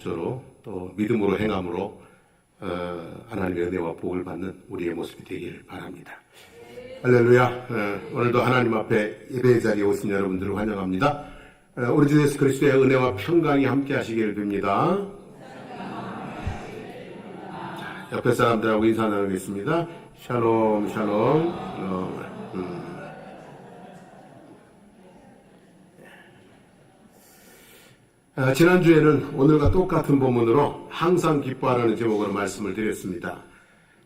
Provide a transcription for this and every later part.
저로 또 믿음으로 행함으로 하나님의 은혜와 복을 받는 우리의 모습이 되길 바랍니다. 할렐루야. 오늘도 하나님 앞에 예배의 자리에 오신 여러분들을 환영합니다. 우리 주 예수 그리스도의 은혜와 평강이 함께 하시기를 빕니다. 옆에 사람들하고 인사 나누겠습니다. 샬롬 샬롬. 지난주에는 오늘과 똑같은 본문으로 항상 기뻐하라는 제목으로 말씀을 드렸습니다.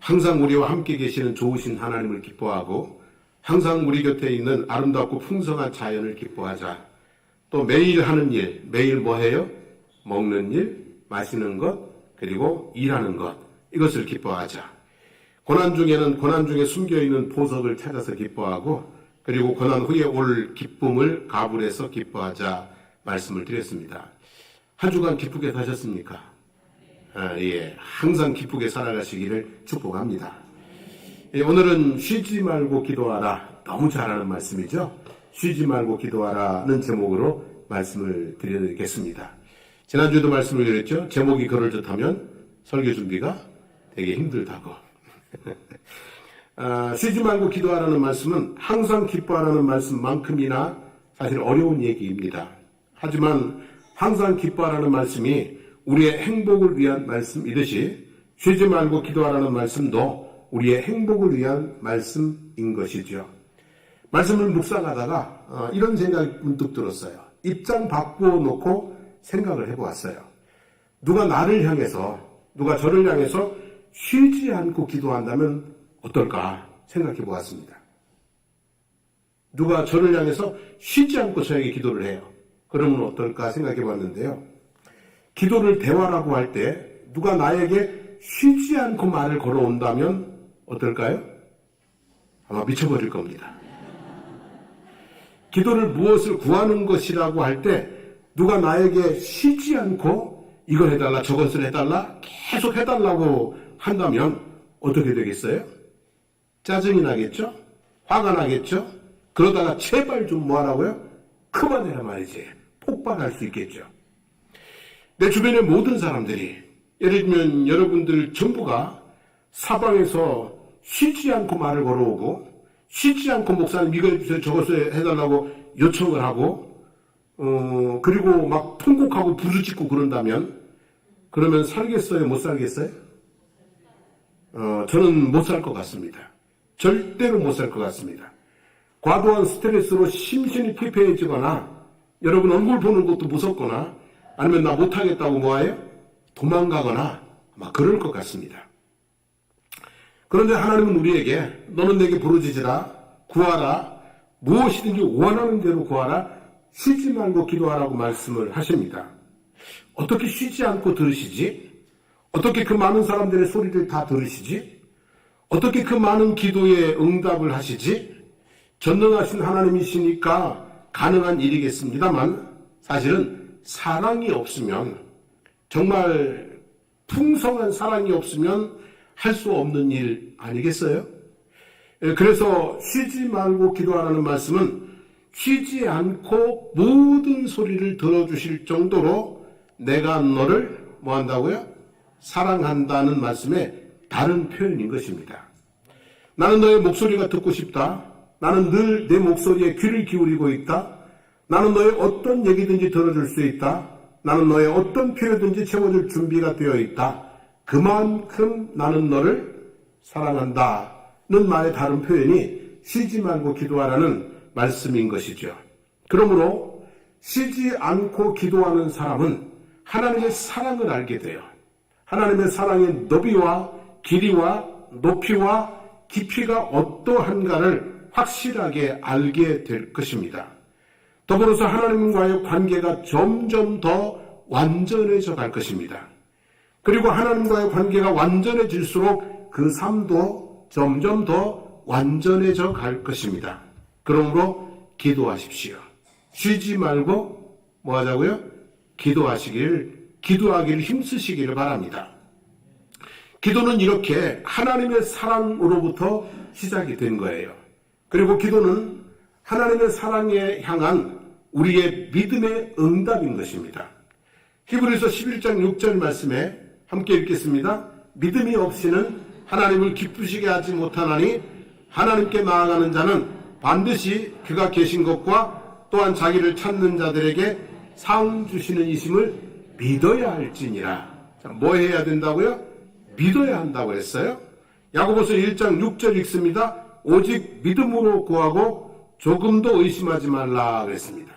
항상 우리와 함께 계시는 좋으신 하나님을 기뻐하고 항상 우리 곁에 있는 아름답고 풍성한 자연을 기뻐하자. 또 매일 하는 일, 매일 뭐 해요? 먹는 일, 마시는 것, 그리고 일하는 것, 이것을 기뻐하자. 고난 중에는 고난 중에 숨겨있는 보석을 찾아서 기뻐하고 그리고 고난 후에 올 기쁨을 가불해서 기뻐하자 말씀을 드렸습니다. 한 주간 기쁘게 사셨습니까? 예, 항상 기쁘게 살아가시기를 축복합니다. 예, 오늘은 쉬지 말고 기도하라. 너무 잘하는 말씀이죠? 쉬지 말고 기도하라는 제목으로 말씀을 드리겠습니다. 지난주에도 말씀을 드렸죠? 제목이 그럴 듯하면 설교 준비가 되게 힘들다고. 쉬지 말고 기도하라는 말씀은 항상 기뻐하라는 말씀만큼이나 사실 어려운 얘기입니다. 하지만 항상 기뻐하라는 말씀이 우리의 행복을 위한 말씀이듯이 쉬지 말고 기도하라는 말씀도 우리의 행복을 위한 말씀인 것이죠. 말씀을 묵상하다가 이런 생각이 문득 들었어요. 입장 바꿔놓고 생각을 해보았어요. 누가 나를 향해서, 누가 저를 향해서 쉬지 않고 기도한다면 어떨까 생각해 보았습니다. 누가 저를 향해서 쉬지 않고 저에게 기도를 해요. 그러면 어떨까 생각해 봤는데요. 기도를 대화라고 할 때 누가 나에게 쉬지 않고 말을 걸어온다면 어떨까요? 아마 미쳐버릴 겁니다. 기도를 무엇을 구하는 것이라고 할 때 누가 나에게 쉬지 않고 이걸 해달라 저것을 해달라 계속 해달라고 한다면 어떻게 되겠어요? 짜증이 나겠죠? 화가 나겠죠? 그러다가 제발 좀 뭐하라고요? 그만해라 말이지. 폭발할 수 있겠죠. 내 주변의 모든 사람들이 예를 들면 여러분들 전부가 사방에서 쉬지 않고 말을 걸어오고 쉬지 않고 목사님 이거 해주세요 저것을 해달라고 요청을 하고 그리고 막 통곡하고 부르짖고 그런다면 그러면 살겠어요? 못 살겠어요? 저는 못 살 것 같습니다. 절대로 못 살 것 같습니다. 과도한 스트레스로 심신이 피폐해지거나 여러분 얼굴 보는 것도 무섭거나 아니면 나 못하겠다고 뭐해요? 도망가거나 아마 그럴 것 같습니다. 그런데 하나님은 우리에게 너는 내게 부르짖으라 구하라 무엇이든지 원하는 대로 구하라 쉬지 말고 기도하라고 말씀을 하십니다. 어떻게 쉬지 않고 들으시지? 어떻게 그 많은 사람들의 소리를 다 들으시지? 어떻게 그 많은 기도에 응답을 하시지? 전능하신 하나님이시니까 가능한 일이겠습니다만 사실은 사랑이 없으면 정말 풍성한 사랑이 없으면 할 수 없는 일 아니겠어요? 그래서 쉬지 말고 기도하라는 말씀은 쉬지 않고 모든 소리를 들어주실 정도로 내가 너를 뭐 한다고요? 사랑한다는 말씀의 다른 표현인 것입니다. 나는 너의 목소리가 듣고 싶다. 나는 늘 내 목소리에 귀를 기울이고 있다. 나는 너의 어떤 얘기든지 들어줄 수 있다. 나는 너의 어떤 필요든지 채워줄 준비가 되어 있다. 그만큼 나는 너를 사랑한다는 말의 다른 표현이 쉬지 말고 기도하라는 말씀인 것이죠. 그러므로 쉬지 않고 기도하는 사람은 하나님의 사랑을 알게 돼요. 하나님의 사랑의 너비와 길이와 높이와 깊이가 어떠한가를 확실하게 알게 될 것입니다. 더불어서 하나님과의 관계가 점점 더 완전해져 갈 것입니다. 그리고 하나님과의 관계가 완전해질수록 그 삶도 점점 더 완전해져 갈 것입니다. 그러므로 기도하십시오. 쉬지 말고 뭐 하자고요? 기도하기를 힘쓰시기를 바랍니다. 기도는 이렇게 하나님의 사랑으로부터 시작이 된 거예요. 그리고 기도는 하나님의 사랑에 향한 우리의 믿음의 응답인 것입니다. 히브리서 11장 6절 말씀에 함께 읽겠습니다. 믿음이 없이는 하나님을 기쁘시게 하지 못하나니 하나님께 나아가는 자는 반드시 그가 계신 것과 또한 자기를 찾는 자들에게 상 주시는 이심을 믿어야 할지니라. 자, 뭐 해야 된다고요? 믿어야 한다고 했어요. 야고보서 1장 6절 읽습니다. 오직 믿음으로 구하고 조금도 의심하지 말라 그랬습니다.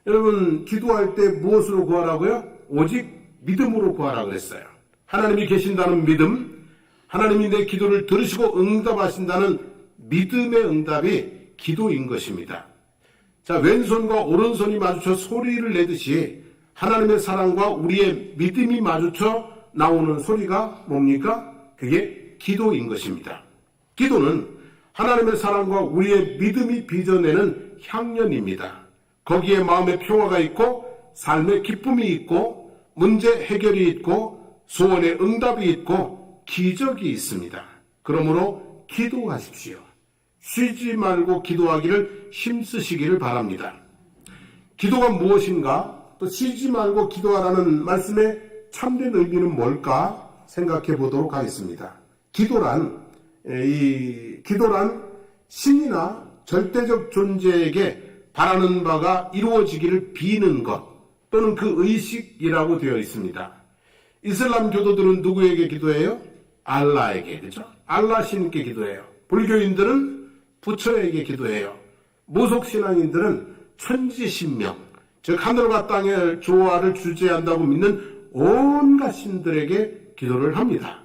여러분, 기도할 때 무엇으로 구하라고요? 오직 믿음으로 구하라 그랬어요. 하나님이 계신다는 믿음, 하나님이 내 기도를 들으시고 응답하신다는 믿음의 응답이 기도인 것입니다. 자, 왼손과 오른손이 마주쳐 소리를 내듯이 하나님의 사랑과 우리의 믿음이 마주쳐 나오는 소리가 뭡니까? 그게 기도인 것입니다. 기도는 하나님의 사랑과 우리의 믿음이 빚어내는 향연입니다. 거기에 마음의 평화가 있고 삶의 기쁨이 있고 문제 해결이 있고 소원의 응답이 있고 기적이 있습니다. 그러므로 기도하십시오. 쉬지 말고 기도하기를 힘쓰시기를 바랍니다. 기도가 무엇인가? 또 쉬지 말고 기도하라는 말씀의 참된 의미는 뭘까 생각해 보도록 하겠습니다. 기도란 신이나 절대적 존재에게 바라는 바가 이루어지기를 비는 것 또는 그 의식이라고 되어 있습니다. 이슬람 교도들은 누구에게 기도해요? 알라에게, 그렇죠? 알라 신께 기도해요. 불교인들은 부처에게 기도해요. 무속신앙인들은 천지신명, 즉 하늘과 땅의 조화를 주재한다고 믿는 온갖 신들에게 기도를 합니다.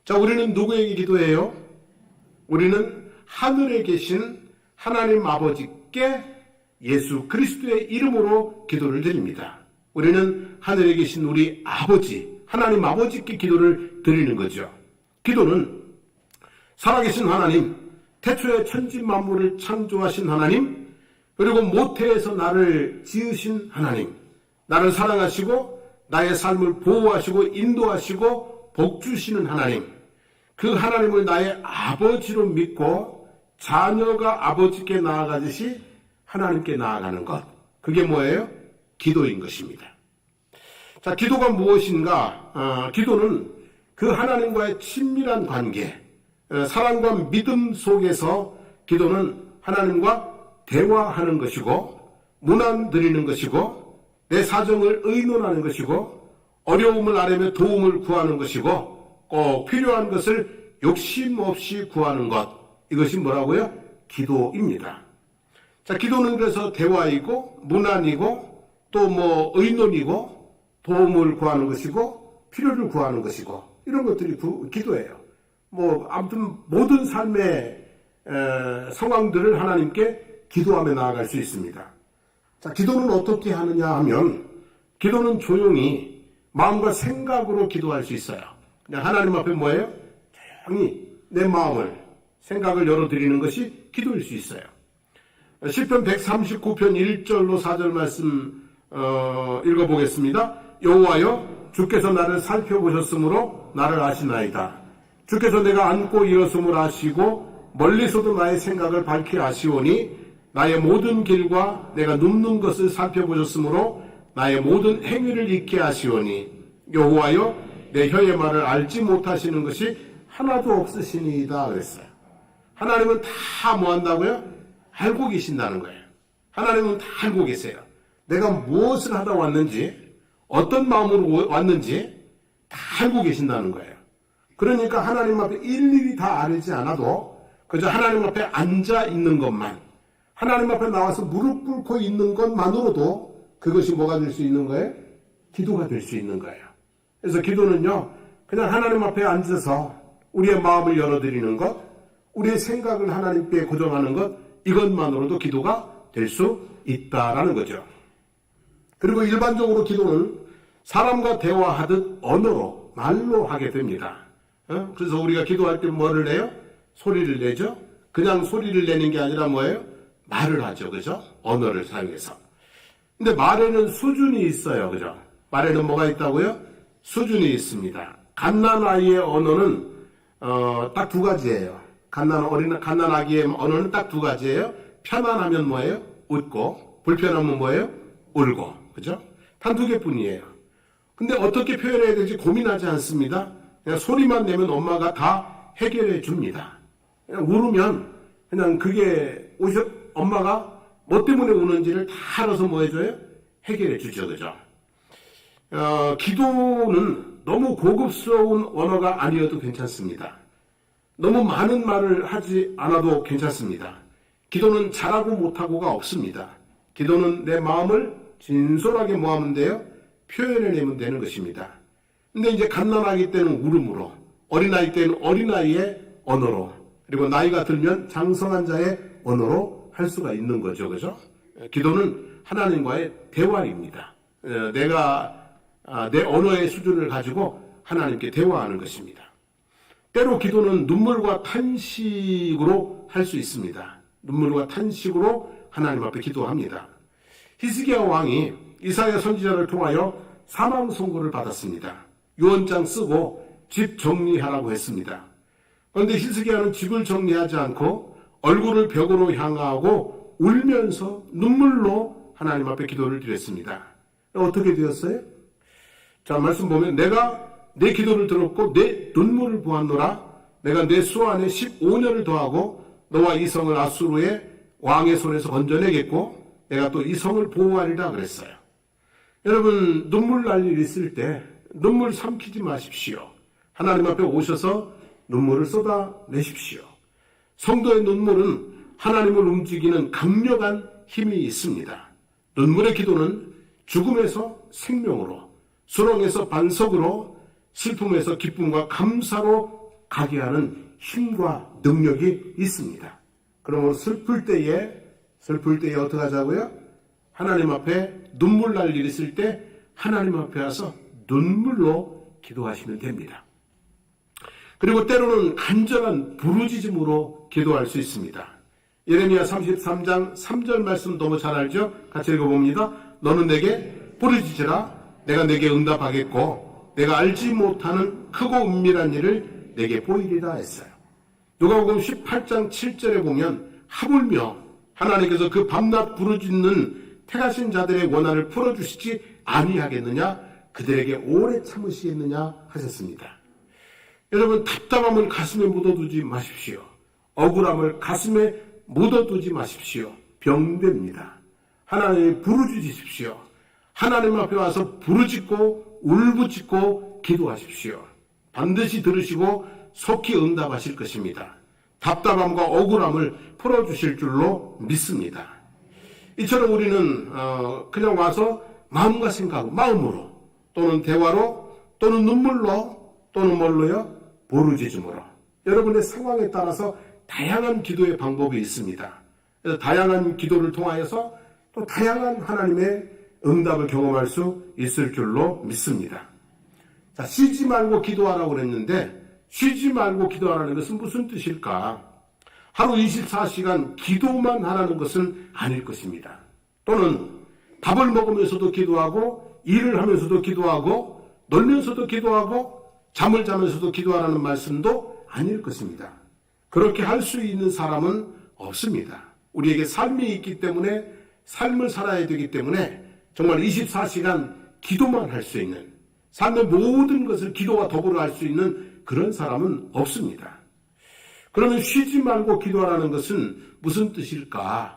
자, 우리는 누구에게 기도해요? 우리는 하늘에 계신 하나님 아버지께 예수 그리스도의 이름으로 기도를 드립니다. 우리는 하늘에 계신 우리 아버지, 하나님 아버지께 기도를 드리는 거죠. 기도는 살아계신 하나님, 태초에 천지 만물을 창조하신 하나님, 그리고 모태에서 나를 지으신 하나님, 나를 사랑하시고 나의 삶을 보호하시고 인도하시고 복주시는 하나님, 그 하나님을 나의 아버지로 믿고 자녀가 아버지께 나아가듯이 하나님께 나아가는 것, 그게 뭐예요? 기도인 것입니다. 자, 기도가 무엇인가? 기도는 그 하나님과의 친밀한 관계, 사랑과 믿음 속에서 기도는 하나님과 대화하는 것이고, 문안 드리는 것이고, 내 사정을 의논하는 것이고, 어려움을 아뢰며 도움을 구하는 것이고, 꼭 필요한 것을 욕심 없이 구하는 것, 이것이 뭐라고요? 기도입니다. 자, 기도는 그래서 대화이고, 문안이고, 또 의논이고, 도움을 구하는 것이고, 필요를 구하는 것이고, 이런 것들이 기도예요. 아무튼 모든 삶의 상황들을 하나님께 기도하며 나아갈 수 있습니다. 자, 기도는 어떻게 하느냐 하면, 기도는 조용히 마음과 생각으로 기도할 수 있어요. 그냥 하나님 앞에 뭐예요? 조용히 내 마음을, 생각을 열어드리는 것이 기도일 수 있어요. 시편 139편 1절로 4절 말씀 읽어보겠습니다. 여호와여, 주께서 나를 살펴보셨으므로 나를 아시나이다. 주께서 내가 앉고 일어섬을 아시고 멀리서도 나의 생각을 밝히 아시오니 나의 모든 길과 내가 눕는 것을 살펴보셨으므로 나의 모든 행위를 잊게 하시오니 여호와여, 내 혀의 말을 알지 못하시는 것이 하나도 없으시니이다 그랬어요. 하나님은 다 뭐 한다고요? 알고 계신다는 거예요. 하나님은 다 알고 계세요. 내가 무엇을 하다 왔는지, 어떤 마음으로 왔는지 다 알고 계신다는 거예요. 그러니까 하나님 앞에 일일이 다 알지 않아도 그저 하나님 앞에 앉아 있는 것만, 하나님 앞에 나와서 무릎 꿇고 있는 것만으로도 그것이 뭐가 될 수 있는 거예요? 기도가 될 수 있는 거예요. 그래서 기도는요, 그냥 하나님 앞에 앉아서 우리의 마음을 열어드리는 것, 우리의 생각을 하나님께 고정하는 것, 이것만으로도 기도가 될 수 있다라는 거죠. 그리고 일반적으로 기도는 사람과 대화하듯 언어로, 말로 하게 됩니다. 그래서 우리가 기도할 때 뭐를 내요? 소리를 내죠? 그냥 소리를 내는 게 아니라 뭐예요? 말을 하죠. 그죠? 언어를 사용해서. 근데 말에는 수준이 있어요. 그죠? 말에는 뭐가 있다고요? 수준이 있습니다. 갓난아이의 언어는 딱 두 가지예요. 갓난아기의 언어는 딱 두 가지예요. 편안하면 뭐예요? 웃고, 불편하면 뭐예요? 울고. 그죠? 단 두 개뿐이에요. 근데 어떻게 표현해야 될지 고민하지 않습니다. 그냥 소리만 내면 엄마가 다 해결해 줍니다. 그냥 울으면 그냥 그게 엄마가 뭐 때문에 우는지를 다 알아서 뭐 해줘요? 해결해 주죠. 그죠? 기도는 너무 고급스러운 언어가 아니어도 괜찮습니다. 너무 많은 말을 하지 않아도 괜찮습니다. 기도는 잘하고 못하고가 없습니다. 기도는 내 마음을 진솔하게 모으면 돼요. 표현해내면 되는 것입니다. 근데 이제 갓난아기 때는 울음으로, 어린아이 때는 어린아이의 언어로, 그리고 나이가 들면 장성한 자의 언어로 할 수가 있는 거죠. 그죠? 기도는 하나님과의 대화입니다. 내가 내 언어의 수준을 가지고 하나님께 대화하는 것입니다. 때로 기도는 눈물과 탄식으로 할 수 있습니다. 눈물과 탄식으로 하나님 앞에 기도합니다. 히스기야 왕이 이사야 선지자를 통하여 사망 선고를 받았습니다. 유언장 쓰고 집 정리하라고 했습니다. 그런데 히스기야는 집을 정리하지 않고 얼굴을 벽으로 향하고 울면서 눈물로 하나님 앞에 기도를 드렸습니다. 어떻게 되었어요? 자, 말씀 보면 내가 내 기도를 들었고 내 눈물을 보았노라. 내가 내 수 안에 15년을 더하고 너와 이 성을 아수르의 왕의 손에서 건져내겠고 내가 또 이 성을 보호하리라 그랬어요. 여러분, 눈물 날 일 있을 때 눈물 삼키지 마십시오. 하나님 앞에 오셔서 눈물을 쏟아내십시오. 성도의 눈물은 하나님을 움직이는 강력한 힘이 있습니다. 눈물의 기도는 죽음에서 생명으로, 수렁에서 반석으로, 슬픔에서 기쁨과 감사로 가게 하는 힘과 능력이 있습니다. 그러므로 슬플 때에 어떻게 하자고요? 하나님 앞에 눈물 날 일 있을 때 하나님 앞에 와서 눈물로 기도하시면 됩니다. 그리고 때로는 간절한 부르짖음으로 기도할 수 있습니다. 예레미야 33장 3절 말씀 너무 잘 알죠? 같이 읽어봅니다. 너는 내게 부르짖으라. 내가 내게 응답하겠고 내가 알지 못하는 크고 은밀한 일을 내게 보이리라 했어요. 누가복음 18장 7절에 보면 하물며 하나님께서 그 밤낮 부르짖는 택하신 자들의 원한을 풀어주시지 아니하겠느냐? 그들에게 오래 참으시겠느냐? 하셨습니다. 여러분, 답답함을 가슴에 묻어두지 마십시오. 억울함을 가슴에 묻어두지 마십시오. 병됩니다. 하나님을 부르짖으십시오. 하나님 앞에 와서 부르짖고 울부짖고 기도하십시오. 반드시 들으시고 속히 응답하실 것입니다. 답답함과 억울함을 풀어주실 줄로 믿습니다. 이처럼 우리는 그냥 와서 마음과 생각, 마음으로 또는 대화로 또는 눈물로 또는 뭘로요? 부르짖음으로. 여러분의 상황에 따라서 다양한 기도의 방법이 있습니다. 그래서 다양한 기도를 통하여서 또 다양한 하나님의 응답을 경험할 수 있을 줄로 믿습니다. 자, 쉬지 말고 기도하라고 그랬는데 쉬지 말고 기도하라는 것은 무슨 뜻일까? 하루 24시간 기도만 하라는 것은 아닐 것입니다. 또는 밥을 먹으면서도 기도하고 일을 하면서도 기도하고 놀면서도 기도하고 잠을 자면서도 기도하라는 말씀도 아닐 것입니다. 그렇게 할 수 있는 사람은 없습니다. 우리에게 삶이 있기 때문에 삶을 살아야 되기 때문에 정말 24시간 기도만 할 수 있는, 삶의 모든 것을 기도와 더불어 할 수 있는 그런 사람은 없습니다. 그러면 쉬지 말고 기도하라는 것은 무슨 뜻일까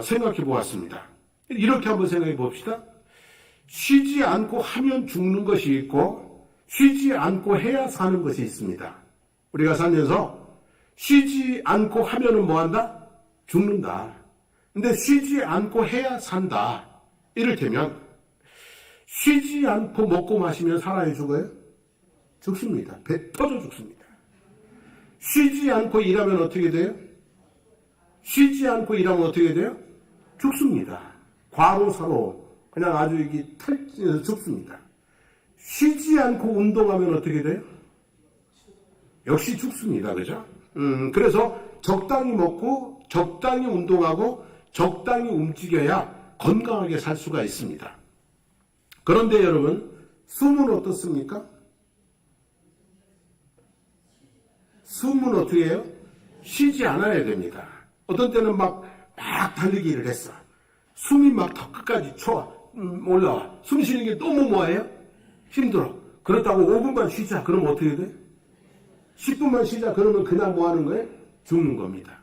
생각해 보았습니다. 이렇게 한번 생각해 봅시다. 쉬지 않고 하면 죽는 것이 있고 쉬지 않고 해야 사는 것이 있습니다. 우리가 살면서 쉬지 않고 하면은 뭐한다? 죽는다. 근데 쉬지 않고 해야 산다. 이를테면 쉬지 않고 먹고 마시면 살아요, 죽어요? 죽습니다. 배 터져 죽습니다. 쉬지 않고 일하면 어떻게 돼요? 쉬지 않고 일하면 어떻게 돼요? 죽습니다. 과로사로 그냥 아주 이게 탈진해서 죽습니다. 쉬지 않고 운동하면 어떻게 돼요? 역시 죽습니다. 그죠? 그래서 적당히 먹고 적당히 운동하고 적당히 움직여야 건강하게 살 수가 있습니다. 그런데 여러분, 숨은 어떻습니까? 숨은 어떻게 해요? 쉬지 않아야 됩니다. 어떤 때는 막 달리기를 했어. 숨이 막 턱 끝까지 올라와. 숨 쉬는 게 너무 뭐예요? 힘들어. 그렇다고 5분만 쉬자. 그러면 어떻게 돼? 10분만 쉬자. 그러면 그냥 뭐 하는 거예요? 죽는 겁니다.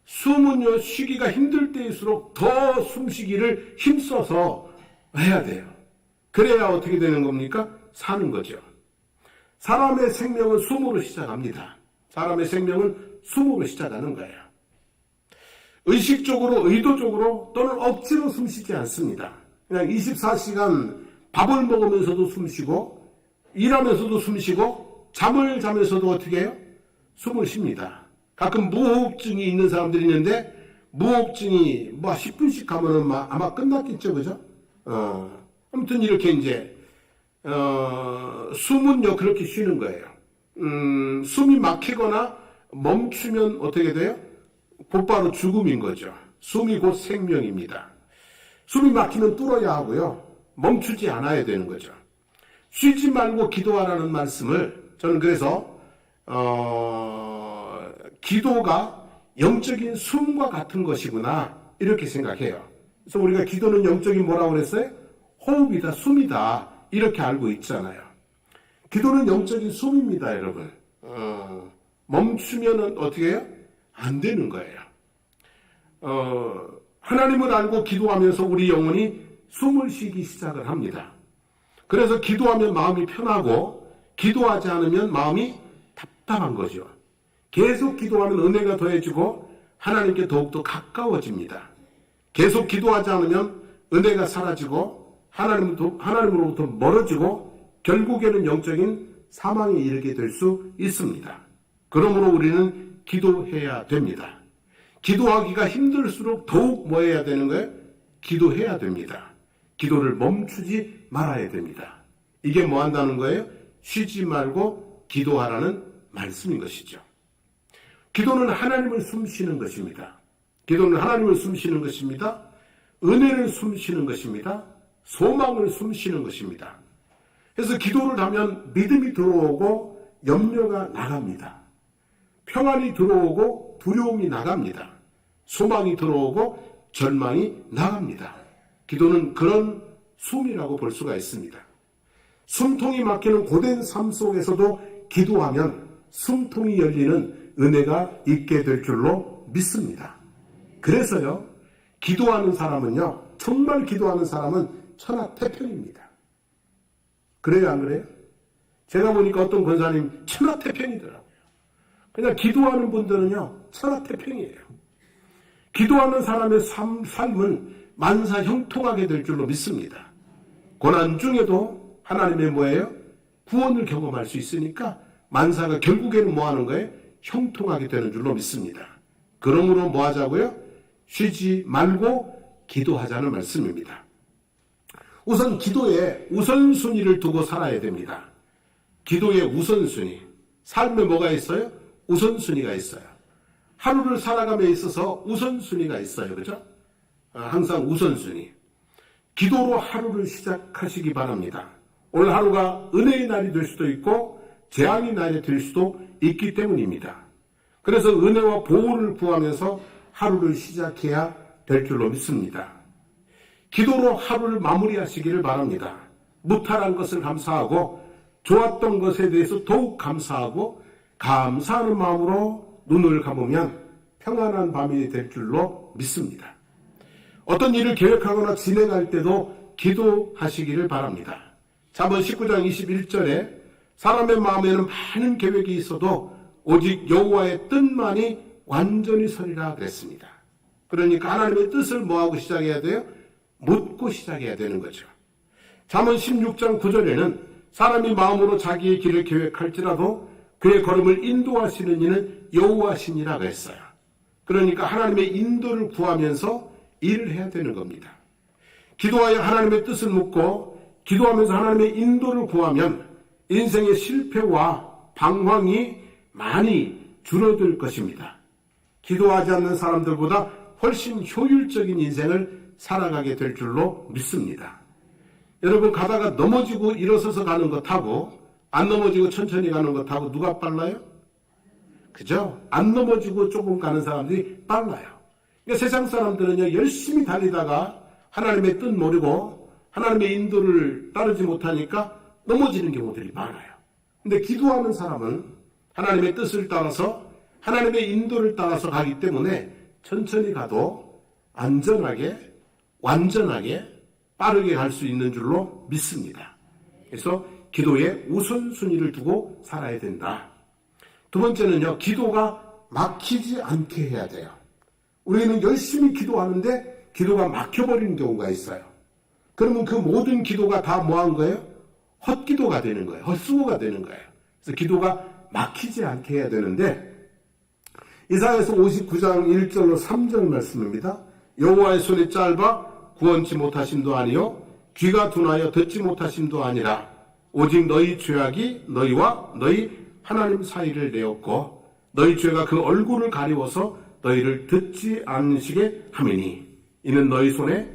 숨은요, 쉬기가 힘들 때일수록 더 숨쉬기를 힘써서 해야 돼요. 그래야 어떻게 되는 겁니까? 사는 거죠. 사람의 생명은 숨으로 시작합니다. 사람의 생명은 숨으로 시작하는 거예요. 의식적으로, 의도적으로 또는 억지로 숨쉬지 않습니다. 그냥 24시간 밥을 먹으면서도 숨쉬고, 일하면서도 숨쉬고, 잠을 자면서도 어떻게 해요? 숨을 쉽니다. 가끔 무호흡증이 있는 사람들이 있는데, 무호흡증이 뭐 10분씩 가면은 아마 끝났겠죠, 그죠? 아무튼 이렇게 이제, 숨은요, 그렇게 쉬는 거예요. 숨이 막히거나 멈추면 어떻게 돼요? 곧바로 죽음인 거죠. 숨이 곧 생명입니다. 숨이 막히면 뚫어야 하고요. 멈추지 않아야 되는 거죠. 쉬지 말고 기도하라는 말씀을 저는 그래서 기도가 영적인 숨과 같은 것이구나 이렇게 생각해요. 그래서 우리가 기도는 영적인 뭐라고 그랬어요? 호흡이다, 숨이다 이렇게 알고 있잖아요. 기도는 영적인 숨입니다, 여러분. 멈추면 어떻게 해요? 안 되는 거예요. 하나님을 알고 기도하면서 우리 영혼이 숨을 쉬기 시작을 합니다. 그래서 기도하면 마음이 편하고 기도하지 않으면 마음이 답답한 거죠. 계속 기도하면 은혜가 더해지고 하나님께 더욱더 가까워집니다. 계속 기도하지 않으면 은혜가 사라지고 하나님으로부터 멀어지고 결국에는 영적인 사망에 이르게 될 수 있습니다. 그러므로 우리는 기도해야 됩니다. 기도하기가 힘들수록 더욱 뭐 해야 되는 거예요? 기도해야 됩니다. 기도를 멈추지 말아야 됩니다. 이게 뭐 한다는 거예요? 쉬지 말고 기도하라는 말씀인 것이죠. 기도는 하나님을 숨쉬는 것입니다. 기도는 하나님을 숨쉬는 것입니다. 은혜를 숨쉬는 것입니다. 소망을 숨쉬는 것입니다. 그래서 기도를 하면 믿음이 들어오고 염려가 나갑니다. 평안이 들어오고 두려움이 나갑니다. 소망이 들어오고 절망이 나갑니다. 기도는 그런 숨이라고 볼 수가 있습니다. 숨통이 막히는 고된 삶 속에서도 기도하면 숨통이 열리는 은혜가 있게 될 줄로 믿습니다. 그래서요, 기도하는 사람은요, 정말 기도하는 사람은 천하태평입니다. 그래요, 안 그래요? 제가 보니까 어떤 권사님 천하태평이더라고요. 그냥 기도하는 분들은요, 천하태평이에요. 기도하는 사람의 삶은 만사 형통하게 될 줄로 믿습니다. 고난 중에도 하나님의 뭐예요? 구원을 경험할 수 있으니까 만사가 결국에는 뭐 하는 거예요? 형통하게 되는 줄로 믿습니다. 그러므로 뭐 하자고요? 쉬지 말고 기도하자는 말씀입니다. 우선 기도에 우선순위를 두고 살아야 됩니다. 기도의 우선순위. 삶에 뭐가 있어요? 우선순위가 있어요. 하루를 살아감에 있어서 우선순위가 있어요. 그죠? 항상 우선순위. 기도로 하루를 시작하시기 바랍니다. 오늘 하루가 은혜의 날이 될 수도 있고 재앙의 날이 될 수도 있기 때문입니다. 그래서 은혜와 보호를 구하면서 하루를 시작해야 될 줄로 믿습니다. 기도로 하루를 마무리하시기를 바랍니다. 무탈한 것을 감사하고 좋았던 것에 대해서 더욱 감사하고 감사하는 마음으로 눈을 감으면 평안한 밤이 될 줄로 믿습니다. 어떤 일을 계획하거나 진행할 때도 기도하시기를 바랍니다. 잠언 19장 21절에 사람의 마음에는 많은 계획이 있어도 오직 여호와의 뜻만이 완전히 서리라 그랬습니다. 그러니까 하나님의 뜻을 뭐하고 시작해야 돼요? 묻고 시작해야 되는 거죠. 잠언 16장 9절에는 사람이 마음으로 자기의 길을 계획할지라도 그의 걸음을 인도하시는 이는 여호와시니라 그랬어요. 그러니까 하나님의 인도를 구하면서 일을 해야 되는 겁니다. 기도하여 하나님의 뜻을 묻고 기도하면서 하나님의 인도를 구하면 인생의 실패와 방황이 많이 줄어들 것입니다. 기도하지 않는 사람들보다 훨씬 효율적인 인생을 살아가게 될 줄로 믿습니다. 여러분 가다가 넘어지고 일어서서 가는 것하고 안 넘어지고 천천히 가는 것하고 누가 빨라요? 그죠? 안 넘어지고 조금 가는 사람들이 빨라요. 그러니까 세상 사람들은요 열심히 달리다가 하나님의 뜻 모르고 하나님의 인도를 따르지 못하니까 넘어지는 경우들이 많아요. 근데 기도하는 사람은 하나님의 뜻을 따라서 하나님의 인도를 따라서 가기 때문에 천천히 가도 안전하게, 완전하게, 빠르게 갈 수 있는 줄로 믿습니다. 그래서 기도에 우선순위를 두고 살아야 된다. 두 번째는요, 기도가 막히지 않게 해야 돼요. 우리는 열심히 기도하는데 기도가 막혀버리는 경우가 있어요. 그러면 그 모든 기도가 다 뭐한 거예요? 헛기도가 되는 거예요. 헛수고가 되는 거예요. 그래서 기도가 막히지 않게 해야 되는데, 이사야서 59장 1절로 3절 말씀입니다. 여호와의 손이 짧아 구원치 못하심도 아니요 귀가 둔하여 듣지 못하심도 아니라 오직 너희 죄악이 너희와 너희 하나님 사이를 내었고 너희 죄가 그 얼굴을 가리워서 너희를 듣지 않으시게 함이니 이는 너희 손의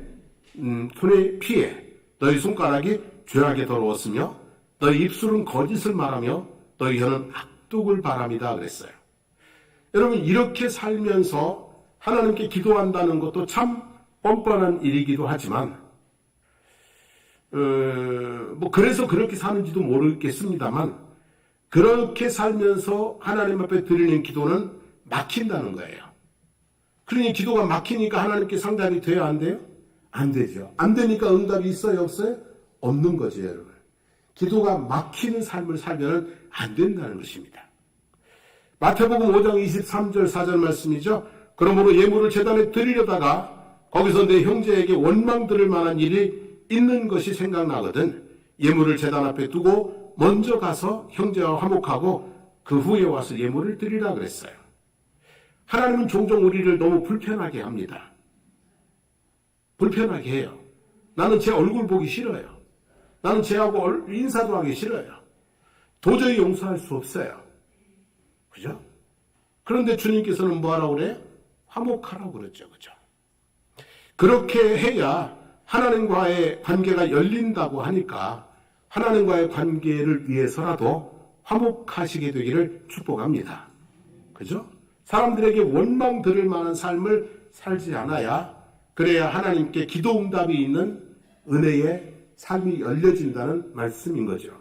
피에 너희 손가락이 죄악에 더러웠으며 너희 입술은 거짓을 말하며 너희 혀는 악독을 바람이다 그랬어요. 여러분, 이렇게 살면서 하나님께 기도한다는 것도 참 뻔뻔한 일이기도 하지만 그래서 그렇게 사는지도 모르겠습니다만 그렇게 살면서 하나님 앞에 드리는 기도는 막힌다는 거예요. 그러니 기도가 막히니까 하나님께 상달이 돼야 안 돼요? 안 되죠. 안 되니까 응답이 있어요, 없어요? 없는 거죠, 여러분. 기도가 막히는 삶을 살면 안 된다는 것입니다. 마태복음 5장 23절 4절 말씀이죠. 그러므로 예물을 제단에 드리려다가 거기서 내 형제에게 원망 들을 만한 일이 있는 것이 생각나거든 예물을 제단 앞에 두고 먼저 가서 형제와 화목하고 그 후에 와서 예물을 드리라 그랬어요. 하나님은 종종 우리를 너무 불편하게 합니다. 불편하게 해요. 나는 제 얼굴 보기 싫어요. 나는 쟤하고 인사도 하기 싫어요. 도저히 용서할 수 없어요. 그죠? 그런데 주님께서는 뭐 하라고 그래요? 화목하라고 그랬죠. 그죠? 그렇게 해야 하나님과의 관계가 열린다고 하니까 하나님과의 관계를 위해서라도 화목하시게 되기를 축복합니다. 그죠? 사람들에게 원망 들을 만한 삶을 살지 않아야 그래야 하나님께 기도 응답이 있는 은혜의 삶이 열려진다는 말씀인 거죠.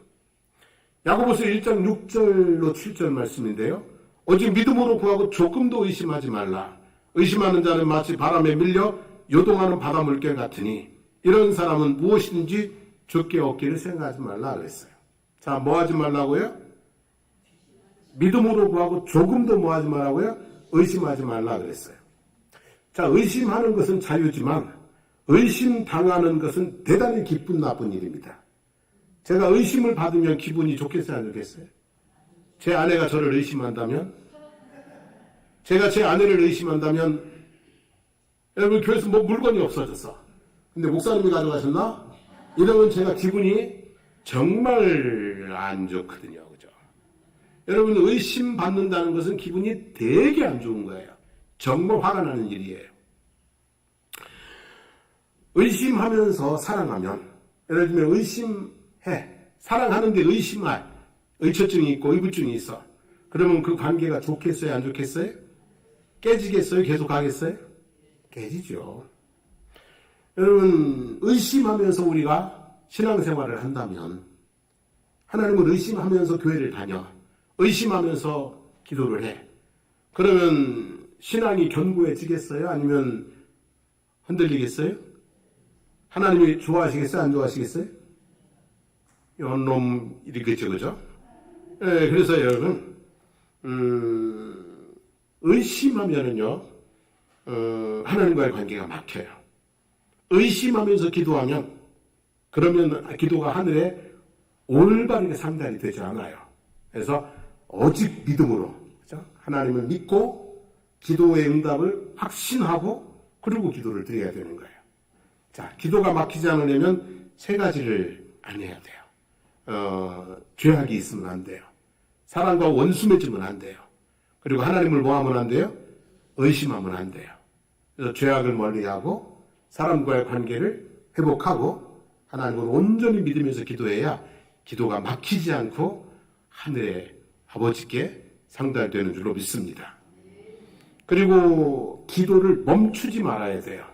야고보서 1장 6절로 7절 말씀인데요. 오직 믿음으로 구하고 조금도 의심하지 말라. 의심하는 자는 마치 바람에 밀려 요동하는 바다 물결 같으니 이런 사람은 무엇이든지 주께 얻기를 생각하지 말라 그랬어요. 자, 뭐 하지 말라고요? 믿음으로 구하고 조금도 뭐 하지 말라고요? 의심하지 말라 그랬어요. 자, 의심하는 것은 자유지만 의심당하는 것은 대단히 기쁜 나쁜 일입니다. 제가 의심을 받으면 기분이 좋겠어요, 안 좋겠어요? 제 아내가 저를 의심한다면, 제가 제 아내를 의심한다면, 여러분 교회에서 뭐 물건이 없어졌어. 근데 목사님이 가져가셨나? 이러면 제가 기분이 정말 안 좋거든요. 그죠? 여러분 의심받는다는 것은 기분이 되게 안 좋은 거예요. 정말 화가 나는 일이에요. 의심하면서 사랑하면, 예를 들면 의심해. 사랑하는데 의심할. 의처증이 있고 의부증이 있어. 그러면 그 관계가 좋겠어요? 안 좋겠어요? 깨지겠어요? 계속 가겠어요? 깨지죠. 여러분, 의심하면서 우리가 신앙생활을 한다면, 하나님을 의심하면서 교회를 다녀. 의심하면서 기도를 해. 그러면 신앙이 견고해지겠어요? 아니면 흔들리겠어요? 하나님이 좋아하시겠어요? 안 좋아하시겠어요? 이놈 이렇겠죠, 그죠? 네, 그래서 여러분, 의심하면은요, 하나님과의 관계가 막혀요. 의심하면서 기도하면, 그러면 기도가 하늘에 올바르게 상달이 되지 않아요. 그래서 오직 믿음으로, 그죠? 하나님을 믿고 기도의 응답을 확신하고 그리고 기도를 드려야 되는 거예요. 자, 기도가 막히지 않으려면 세 가지를 안 해야 돼요. 죄악이 있으면 안 돼요. 사람과 원수 맺으면 안 돼요. 그리고 하나님을 뭐 하면 안 돼요? 의심하면 안 돼요. 그래서 죄악을 멀리하고 사람과의 관계를 회복하고 하나님을 온전히 믿으면서 기도해야 기도가 막히지 않고 하늘의 아버지께 상달되는 줄로 믿습니다. 그리고 기도를 멈추지 말아야 돼요.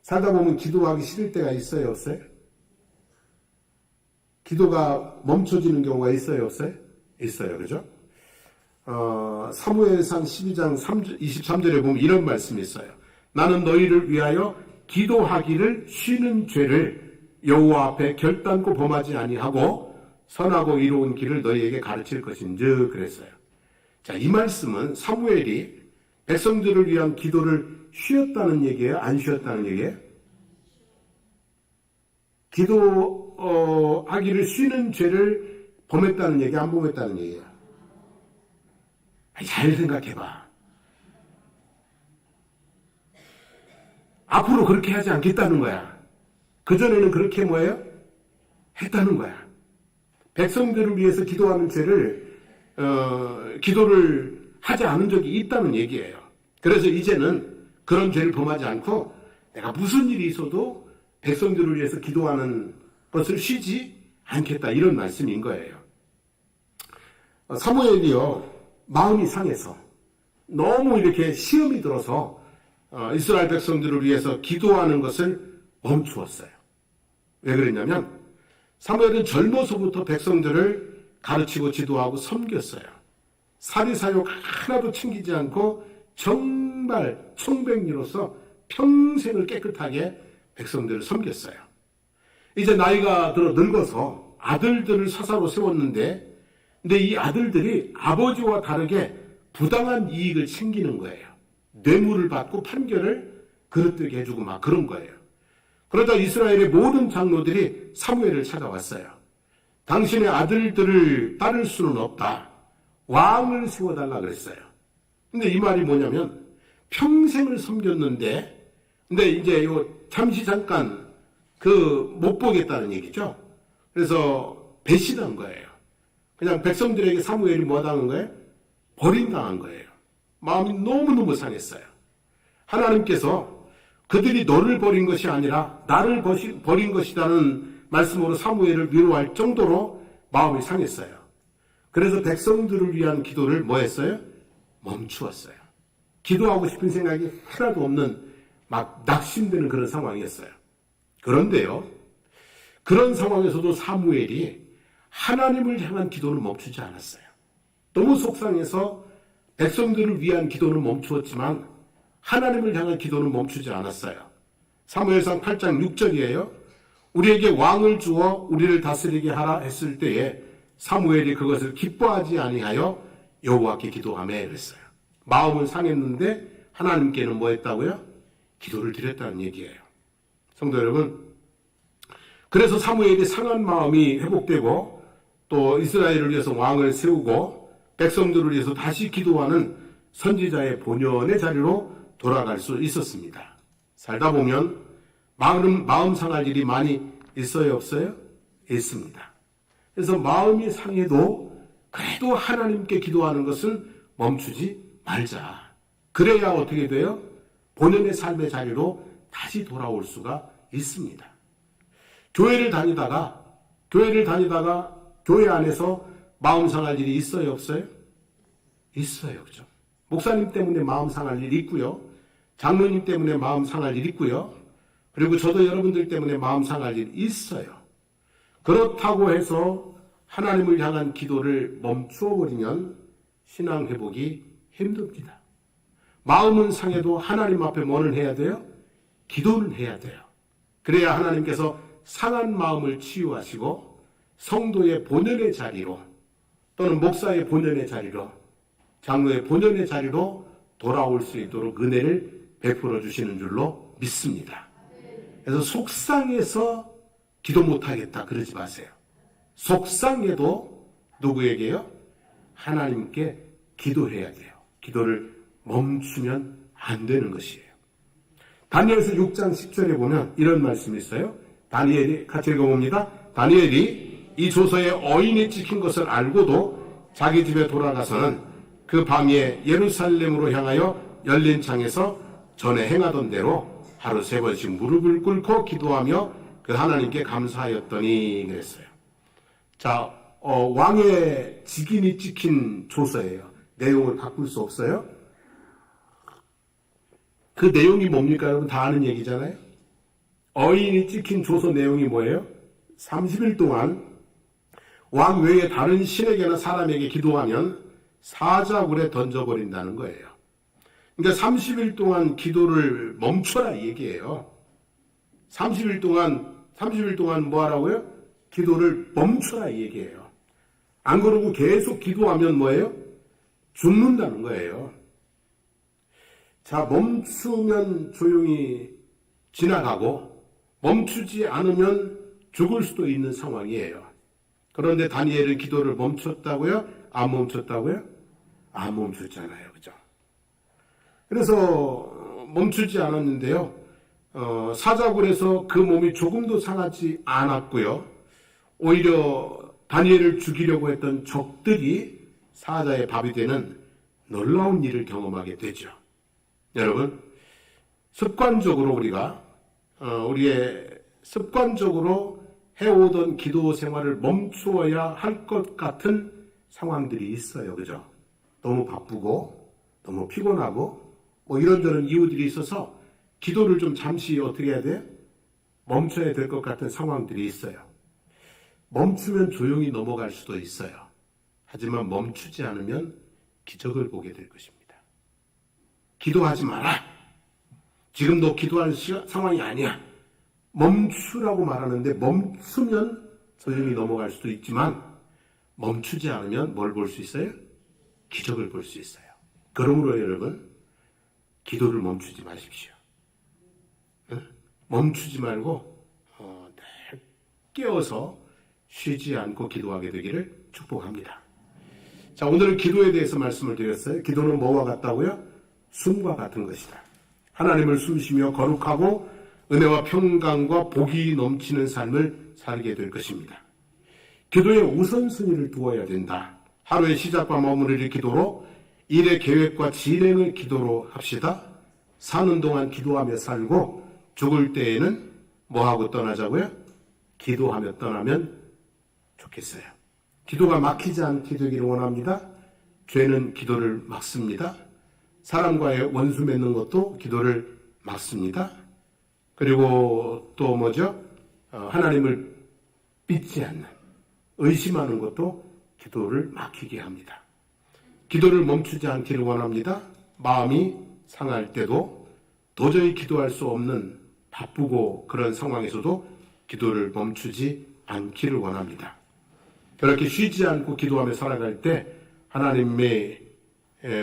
살다 보면 기도하기 싫을 때가 있어요, 없어요? 기도가 멈춰지는 경우가 있어요, 없어요? 있어요, 그죠? 사무엘상 12장 23절에 보면 이런 말씀이 있어요. 나는 너희를 위하여 기도하기를 쉬는 죄를 여호와 앞에 결단코 범하지 아니하고 선하고 이로운 길을 너희에게 가르칠 것인즉 그랬어요. 자, 이 말씀은 사무엘이 백성들을 위한 기도를 쉬었다는 얘기예요? 안 쉬었다는 얘기예요? 기도하기를 쉬는 죄를 범했다는 얘기, 안 범했다는 얘기예요? 잘 생각해봐. 앞으로 그렇게 하지 않겠다는 거야. 그전에는 그렇게 뭐예요? 했다는 거야. 백성들을 위해서 기도하는 죄를 기도를 하지 않은 적이 있다는 얘기예요. 그래서 이제는 그런 죄를 범하지 않고 내가 무슨 일이 있어도 백성들을 위해서 기도하는 것을 쉬지 않겠다, 이런 말씀인 거예요. 사무엘이요, 마음이 상해서 너무 이렇게 시험이 들어서 이스라엘 백성들을 위해서 기도하는 것을 멈추었어요. 왜 그랬냐면 사무엘은 젊어서부터 백성들을 가르치고 지도하고 섬겼어요. 사리사욕 하나도 챙기지 않고 정말 청백리로서 평생을 깨끗하게 백성들을 섬겼어요. 이제 나이가 들어 늙어서 아들들을 사사로 세웠는데, 근데 이 아들들이 아버지와 다르게 부당한 이익을 챙기는 거예요. 뇌물을 받고 판결을 그릇되게 해주고 막 그런 거예요. 그러다 이스라엘의 모든 장로들이 사무엘을 찾아왔어요. 당신의 아들들을 따를 수는 없다. 왕을 세워달라 그랬어요. 근데 이 말이 뭐냐면 평생을 섬겼는데, 근데 이제 요 잠시 잠깐 못 보겠다는 얘기죠. 그래서 배신한 거예요. 그냥 백성들에게 사무엘이 뭐 당한 거예요? 버림당한 거예요. 마음이 너무너무 상했어요. 하나님께서 그들이 너를 버린 것이 아니라 나를 버린 것이라는 말씀으로 사무엘을 위로할 정도로 마음이 상했어요. 그래서 백성들을 위한 기도를 뭐 했어요? 멈추었어요. 기도하고 싶은 생각이 하나도 없는 막 낙심되는 그런 상황이었어요. 그런데요, 그런 상황에서도 사무엘이 하나님을 향한 기도는 멈추지 않았어요. 너무 속상해서 백성들을 위한 기도는 멈추었지만 하나님을 향한 기도는 멈추지 않았어요. 사무엘상 8장 6절이에요. 우리에게 왕을 주어 우리를 다스리게 하라 했을 때에 사무엘이 그것을 기뻐하지 아니하여 여호와께 기도하며 그랬어요. 마음은 상했는데 하나님께는 뭐 했다고요? 기도를 드렸다는 얘기예요. 성도 여러분, 그래서 사무엘이 상한 마음이 회복되고 또 이스라엘을 위해서 왕을 세우고 백성들을 위해서 다시 기도하는 선지자의 본연의 자리로 돌아갈 수 있었습니다. 살다 보면 마음 상할 일이 많이 있어요, 없어요? 있습니다. 그래서 마음이 상해도 그래도 하나님께 기도하는 것은 멈추지 말자. 그래야 어떻게 돼요? 본연의 삶의 자리로 다시 돌아올 수가 있습니다. 교회를 다니다가 교회 안에서 마음 상할 일이 있어요, 없어요? 있어요, 그죠? 목사님 때문에 마음 상할 일이 있고요. 장로님 때문에 마음 상할 일이 있고요. 그리고 저도 여러분들 때문에 마음 상할 일이 있어요. 그렇다고 해서 하나님을 향한 기도를 멈추어버리면 신앙 회복이 힘듭니다. 마음은 상해도 하나님 앞에 뭐는 해야 돼요? 기도는 해야 돼요. 그래야 하나님께서 상한 마음을 치유하시고 성도의 본연의 자리로 또는 목사의 본연의 자리로 장로의 본연의 자리로 돌아올 수 있도록 은혜를 베풀어 주시는 줄로 믿습니다. 그래서 속상해서 기도 못하겠다 그러지 마세요. 속상해도 누구에게요? 하나님께 기도해야 돼요. 기도를 멈추면 안 되는 것이에요. 다니엘서 6장 10절에 보면 이런 말씀이 있어요. 다니엘이 같이 읽어봅니다. 다니엘이 이 조서에 어인이 찍힌 것을 알고도 자기 집에 돌아가서는 그 밤에 예루살렘으로 향하여 열린 창에서 전에 행하던 대로 하루 3번씩 무릎을 꿇고 기도하며 그 하나님께 감사하였더니 그랬어요. 자, 왕의 직인이 찍힌 조서예요. 내용을 바꿀 수 없어요. 그 내용이 뭡니까? 여러분 다 아는 얘기잖아요. 어인이 찍힌 조서 내용이 뭐예요? 30일 동안 왕 외에 다른 신에게나 사람에게 기도하면 사자굴에 던져버린다는 거예요. 그러니까 30일 동안 기도를 멈춰라 이 얘기예요. 30일 동안 뭐 하라고요? 기도를 멈춰라 이 얘기예요. 안 그러고 계속 기도하면 뭐예요? 죽는다는 거예요. 자, 멈추면 조용히 지나가고 멈추지 않으면 죽을 수도 있는 상황이에요. 그런데 다니엘은 기도를 멈췄다고요? 안 멈췄다고요? 안 멈췄잖아요. 그죠? 그래서 멈추지 않았는데요. 사자굴에서 그 몸이 조금도 상하지 않았고요. 오히려 다니엘을 죽이려고 했던 적들이 사자의 밥이 되는 놀라운 일을 경험하게 되죠. 여러분, 습관적으로 우리가 우리의 습관적으로 해오던 기도 생활을 멈추어야 할 것 같은 상황들이 있어요. 그죠? 너무 바쁘고 너무 피곤하고 뭐 이런저런 이유들이 있어서 기도를 좀 잠시 어떻게 해야 돼요? 멈춰야 될 것 같은 상황들이 있어요. 멈추면 조용히 넘어갈 수도 있어요. 하지만 멈추지 않으면 기적을 보게 될 것입니다. 기도하지 마라. 지금 너 기도할 상황이 아니야. 멈추라고 말하는데 멈추면 조용히 넘어갈 수도 있지만 멈추지 않으면 뭘 볼 수 있어요? 기적을 볼 수 있어요. 그러므로 여러분, 기도를 멈추지 마십시오. 멈추지 말고 늘 깨어서 쉬지 않고 기도하게 되기를 축복합니다. 자, 오늘은 기도에 대해서 말씀을 드렸어요. 기도는 뭐와 같다고요? 숨과 같은 것이다. 하나님을 숨쉬며 거룩하고 은혜와 평강과 복이 넘치는 삶을 살게 될 것입니다. 기도에 우선순위를 두어야 된다. 하루의 시작과 마무리를 기도로, 일의 계획과 진행을 기도로 합시다. 사는 동안 기도하며 살고 죽을 때에는 뭐하고 떠나자고요? 기도하며 떠나면 좋겠어요. 기도가 막히지 않게 되기를 원합니다. 죄는 기도를 막습니다. 사람과의 원수 맺는 것도 기도를 막습니다. 그리고 또 뭐죠? 하나님을 믿지 않는, 의심하는 것도 기도를 막히게 합니다. 기도를 멈추지 않기를 원합니다. 마음이 상할 때도 도저히 기도할 수 없는 바쁘고 그런 상황에서도 기도를 멈추지 않기를 원합니다. 그렇게 쉬지 않고 기도하며 살아갈 때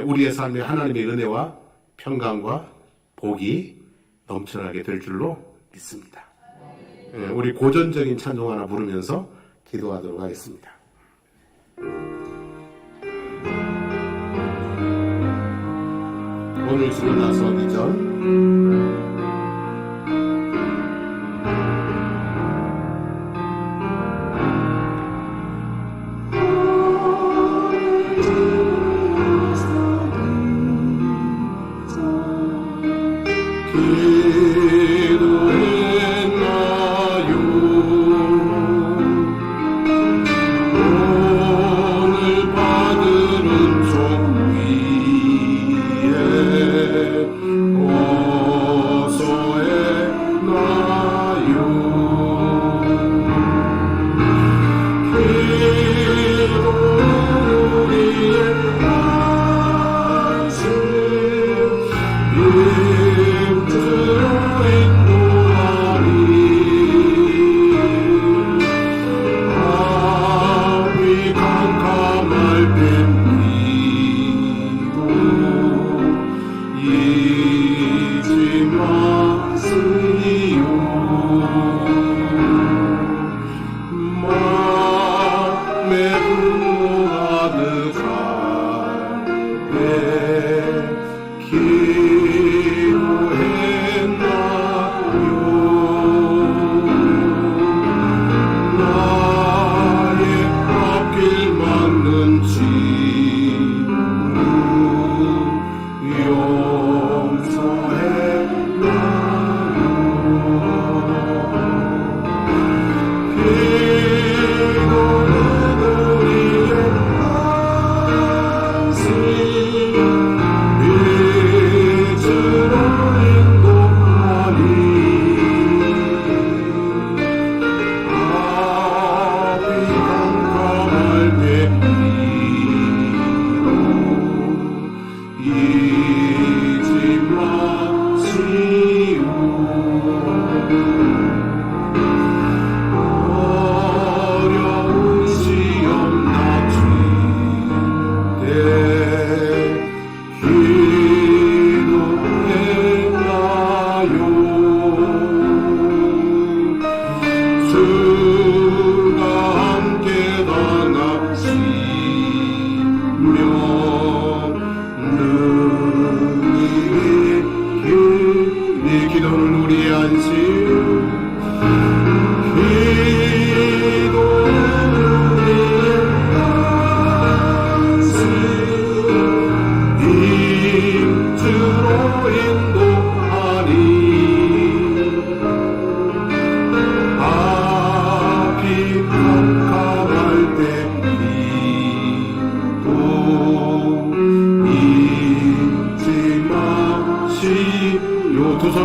우리의 삶에 하나님의 은혜와 평강과 복이 넘쳐나게 될 줄로 믿습니다. 우리 고전적인 찬송 하나 부르면서 기도하도록 하겠습니다. 오늘 주를 나서기 전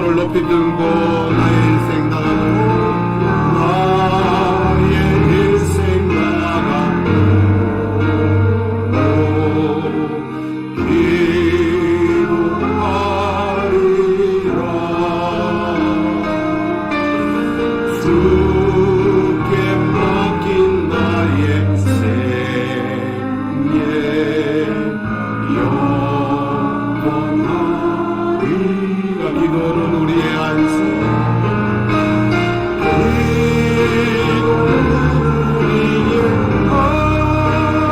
손을 높이 들고 나의 일생 나가도록 나의 일생 나가도록 기도하리라. 주께 맡긴 나의 생애 영원하리라. 기도는 우리의 안식, 기도는 우리의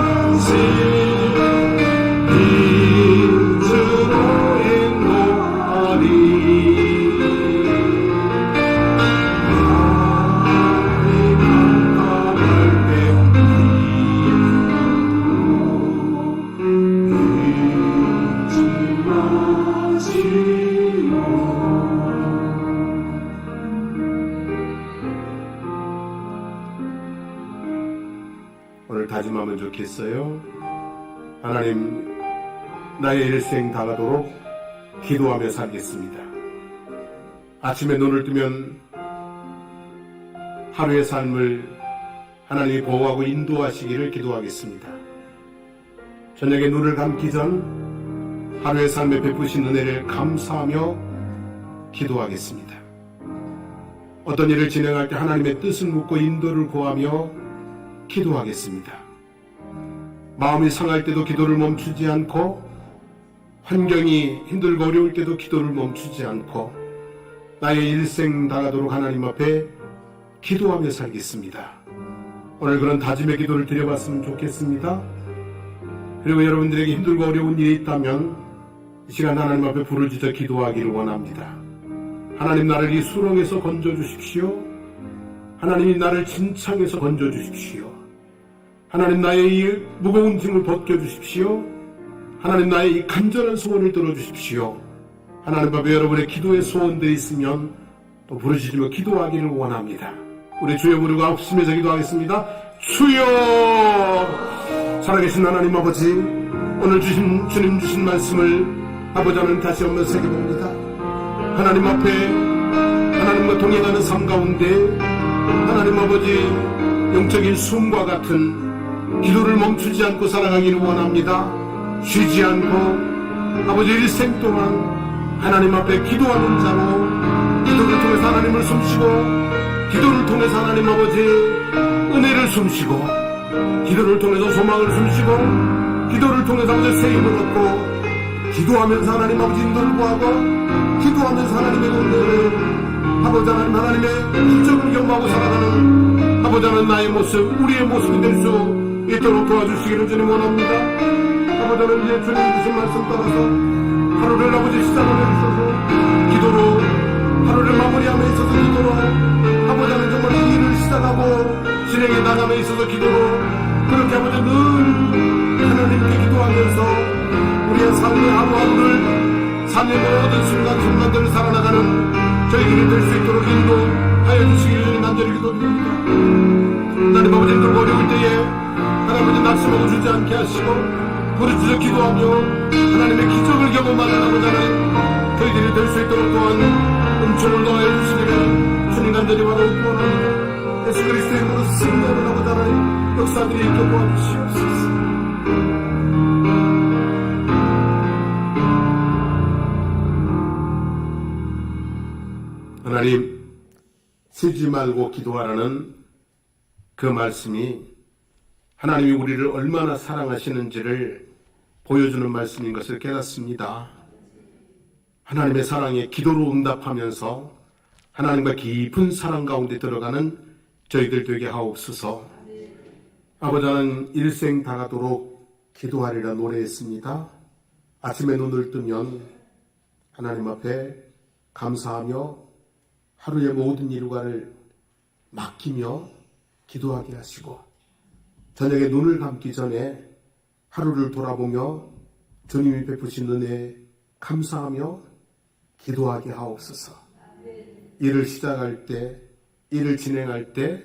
안식, 인주로 인도하리. 오늘 다짐하면 좋겠어요. 하나님, 나의 일생 다가도록 기도하며 살겠습니다. 아침에 눈을 뜨면 하루의 삶을 하나님이 보호하고 인도하시기를 기도하겠습니다. 저녁에 눈을 감기 전 하루의 삶에 베푸신 은혜를 감사하며 기도하겠습니다. 어떤 일을 진행할 때 하나님의 뜻을 묻고 인도를 구하며 기도하겠습니다. 마음이 상할 때도 기도를 멈추지 않고, 환경이 힘들고 어려울 때도 기도를 멈추지 않고, 나의 일생 다가도록 하나님 앞에 기도하며 살겠습니다. 오늘 그런 다짐의 기도를 드려봤으면 좋겠습니다. 그리고 여러분들에게 힘들고 어려운 일이 있다면 이 시간 하나님 앞에 부르짖어 기도하기를 원합니다. 하나님, 나를 이 수렁에서 건져주십시오. 하나님이 나를 진창에서 건져주십시오. 하나님, 나의 이 무거운 짐을 벗겨주십시오. 하나님, 나의 이 간절한 소원을 들어주십시오. 하나님 앞에 여러분의 기도의 소원들이 있으면 또 부르짖으며 기도하기를 원합니다. 우리 주여 부르고 합심해서 기도하겠습니다. 주여! 살아계신 하나님 아버지, 오늘 주님 주신 말씀을 아버지는 다시 한번 새겨봅니다. 하나님 앞에 하나님과 동행하는 삶 가운데 하나님 아버지 영적인 숨과 같은 기도를 멈추지 않고 살아가기를 원합니다. 쉬지 않고 아버지 일생 동안 하나님 앞에 기도하는 자로, 기도를 통해서 하나님을 숨쉬고, 기도를 통해서 하나님 아버지 은혜를 숨쉬고, 기도를 통해서 소망을 숨쉬고, 기도를 통해서 아버지 새 힘을 얻고, 기도하면서 하나님 아버지 인도를 구하고, 기도하면서 하나님의 은혜를 아버지 하나님의 기적을 경험하고 살아가는 아버지 하나님 나의 모습, 우리의 모습이 될 수 있도록 도와주시기를 주님 원합니다. 아버지 하나님, 이제 주님 주신 말씀 따라서 하루를 아버지 시작을 해주셔서 기도로, 하루를 마무리함에 있어서 기도로, 아버지 하나님 정말 이 일을 시작하고 진행해 나감에 있어서 기도로, 그렇게 아버지 늘 하나님께 기도하면서 우리의 삶의 하루하루를, 삶의 모든 순간순간들을 살아나가는 저희들이 될 수 있도록 인도하여 주시기를 간절히 기도드립니다. 하나님 아버지, 힘들고 어려울 때에 하나님의 낙심하고 주지 않게 하시고 부르짖어 기도하며 하나님의 기적을 경험하는 아버지 하나님, 저희들이 될 수 있도록 또한 은총을 더하여 주시기를 주님 간절히 바라고 구원합니다. 예수 그리스도의 이름으로 승리하는 아버지 하나님, 역사들이 있게 도와주시옵소서. 하나님, 쉬지 말고 기도하라는 그 말씀이 하나님이 우리를 얼마나 사랑하시는지를 보여주는 말씀인 것을 깨닫습니다. 하나님의 사랑에 기도로 응답하면서 하나님과 깊은 사랑 가운데 들어가는 저희들 되게 하옵소서. 아버지는 일생 다가도록 기도하리라 노래했습니다. 아침에 눈을 뜨면 하나님 앞에 감사하며 하루의 모든 일과를 맡기며 기도하게 하시고, 저녁에 눈을 감기 전에 하루를 돌아보며 주님이 베푸신 은혜에 감사하며 기도하게 하옵소서. 일을 시작할 때, 일을 진행할 때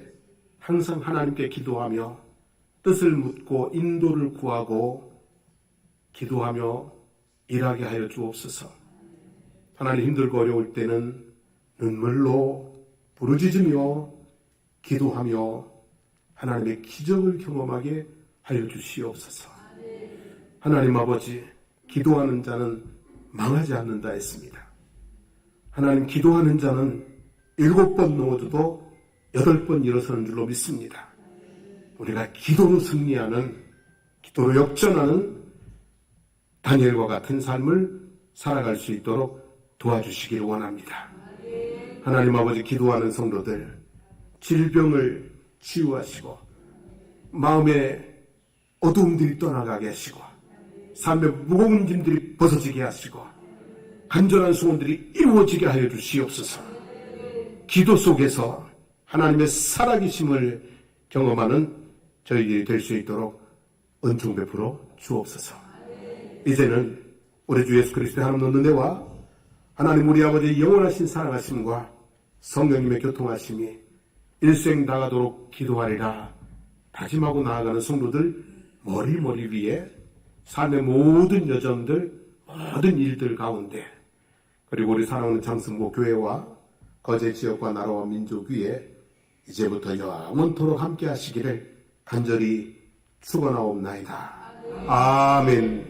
항상 하나님께 기도하며 뜻을 묻고 인도를 구하고 기도하며 일하게 하여 주옵소서. 하나님 힘들고 어려울 때는 눈물로 부르짖으며 기도하며 하나님의 기적을 경험하게 하여 주시옵소서. 하나님 아버지, 기도하는 자는 망하지 않는다 했습니다. 하나님, 기도하는 자는 7번 넘어져도 8번 일어서는 줄로 믿습니다. 우리가 기도로 승리하는, 기도로 역전하는 다니엘과 같은 삶을 살아갈 수 있도록 도와주시기를 원합니다. 하나님 아버지, 기도하는 성도들 질병을 치유하시고 마음의 어두움들이 떠나가게 하시고 삶의 무거운 짐들이 벗어지게 하시고 간절한 소원들이 이루어지게 하여 주시옵소서. 기도 속에서 하나님의 살아계심을 경험하는 저희들이 될 수 있도록 은총 베풀어 주옵소서. 이제는 우리 주 예수 그리스도의 하나님 은혜와 하나님 우리 아버지의 영원하신 사랑하심과 성령님의 교통하심이 일생 다가도록 기도하리라 다짐하고 나아가는 성도들 머리 위에 삶의 모든 여정들, 모든 일들 가운데, 그리고 우리 사랑하는 장승모 교회와 거제 지역과 나라와 민족 위에 이제부터 영원토록 함께 하시기를 간절히 축원하옵나이다. 아멘.